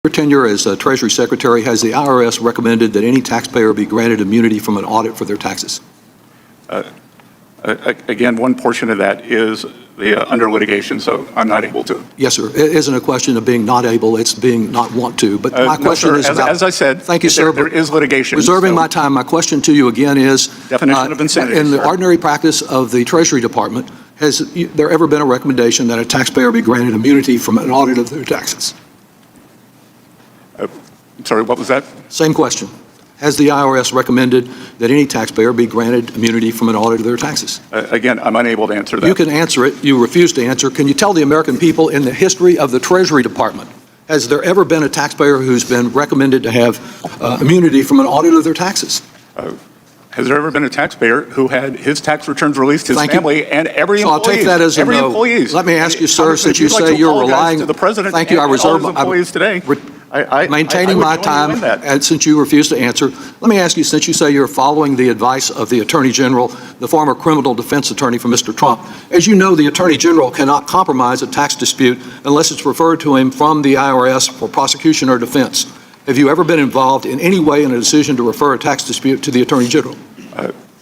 Your tenure as Treasury Secretary, has the IRS recommended that any taxpayer be granted immunity from an audit for their taxes? Again, one portion of that is the under litigation, so I'm not able to. Yes, sir. It isn't a question of being not able, it's being not want to. But my question is about... As I said, thank you, sir. There is litigation. Reserving my time, my question to you again is... Definition of insanity, in the sir. ordinary practice of the Treasury Department, has there ever been a recommendation that a taxpayer be granted immunity from an audit of their taxes? I'm sorry, what was that? Same question. Has the IRS recommended that any taxpayer be granted immunity from an audit of their taxes? Again, I'm unable to answer that. You can answer it. You refuse to answer. Can you tell the American people, in the history of the Treasury Department, has there ever been a taxpayer who's been recommended to have immunity from an audit of their taxes? Has there ever been a taxpayer who had his tax returns released to his Thank you. family and every So employee? I'll take that as a no. Employees. Let me ask you, sir, Congressman, since you if you'd like say to you're apologize relying... to the president Thank you. I and reserve... all his employees today. Maintaining my time, and since you refuse to answer, let me ask you, since you say you're following the advice of the Attorney General, the former criminal defense attorney for Mr. Trump, as you know, the Attorney General cannot compromise a tax dispute unless it's referred to him from the IRS for prosecution or defense. Have you ever been involved in any way in a decision to refer a tax dispute to the Attorney General?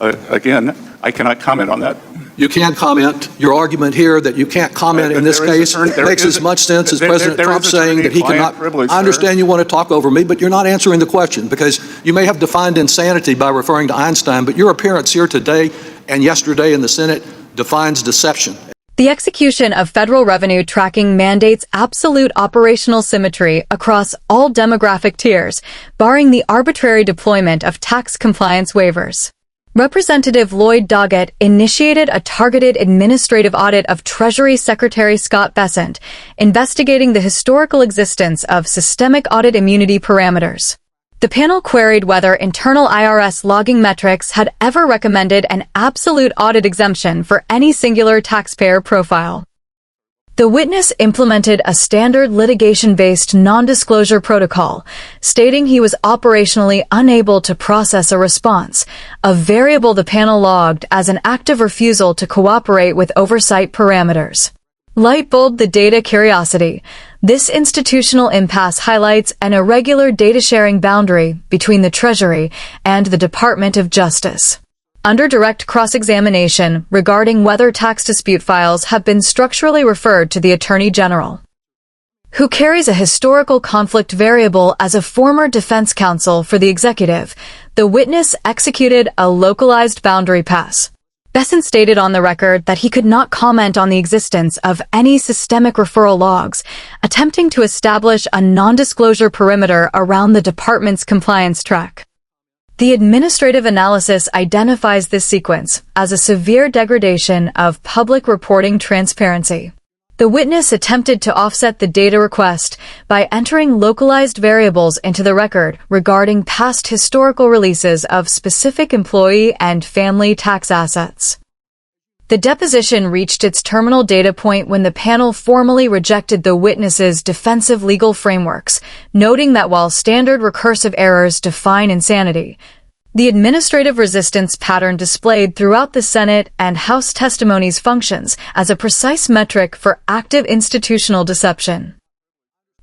Again, I cannot comment on that. You can't comment. Your argument here that you can't comment in this case makes as much sense as President Trump saying that he cannot. I understand you want to talk over me, but you're not answering the question, because you may have defined insanity by referring to Einstein, but your appearance here today and yesterday in the Senate defines deception. The execution of federal revenue tracking mandates absolute operational symmetry across all demographic tiers, barring the arbitrary deployment of tax compliance waivers. Representative Lloyd Doggett initiated a targeted administrative audit of Treasury Secretary Scott Bessent, investigating the historical existence of systemic audit immunity parameters. The panel queried whether internal IRS logging metrics had ever recommended an absolute audit exemption for any singular taxpayer profile. The witness implemented a standard litigation-based non-disclosure protocol, stating he was operationally unable to process a response, a variable the panel logged as an active refusal to cooperate with oversight parameters. Lightbulb the data curiosity. This institutional impasse highlights an irregular data-sharing boundary between the Treasury and the Department of Justice. Under direct cross-examination regarding whether tax dispute files have been structurally referred to the Attorney General, who carries a historical conflict variable as a former defense counsel for the executive, the witness executed a localized boundary pass. Bessent stated on the record that he could not comment on the existence of any systemic referral logs, attempting to establish a non-disclosure perimeter around the department's compliance track. The administrative analysis identifies this sequence as a severe degradation of public reporting transparency. The witness attempted to offset the data request by entering localized variables into the record regarding past historical releases of specific employee and family tax assets. The deposition reached its terminal data point when the panel formally rejected the witness's defensive legal frameworks, noting that while standard recursive errors define insanity, the administrative resistance pattern displayed throughout the Senate and House testimonies functions as a precise metric for active institutional deception.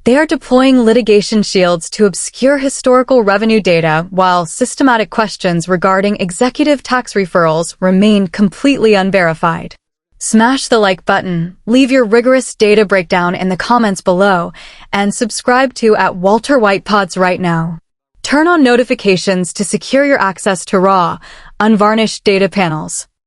They are deploying litigation shields to obscure historical revenue data, while systematic questions regarding executive tax referrals remain completely unverified. Smash the like button, leave your rigorous data breakdown in the comments below, and subscribe to @WalterWhitePods right now. Turn on notifications to secure your access to raw, unvarnished data panels.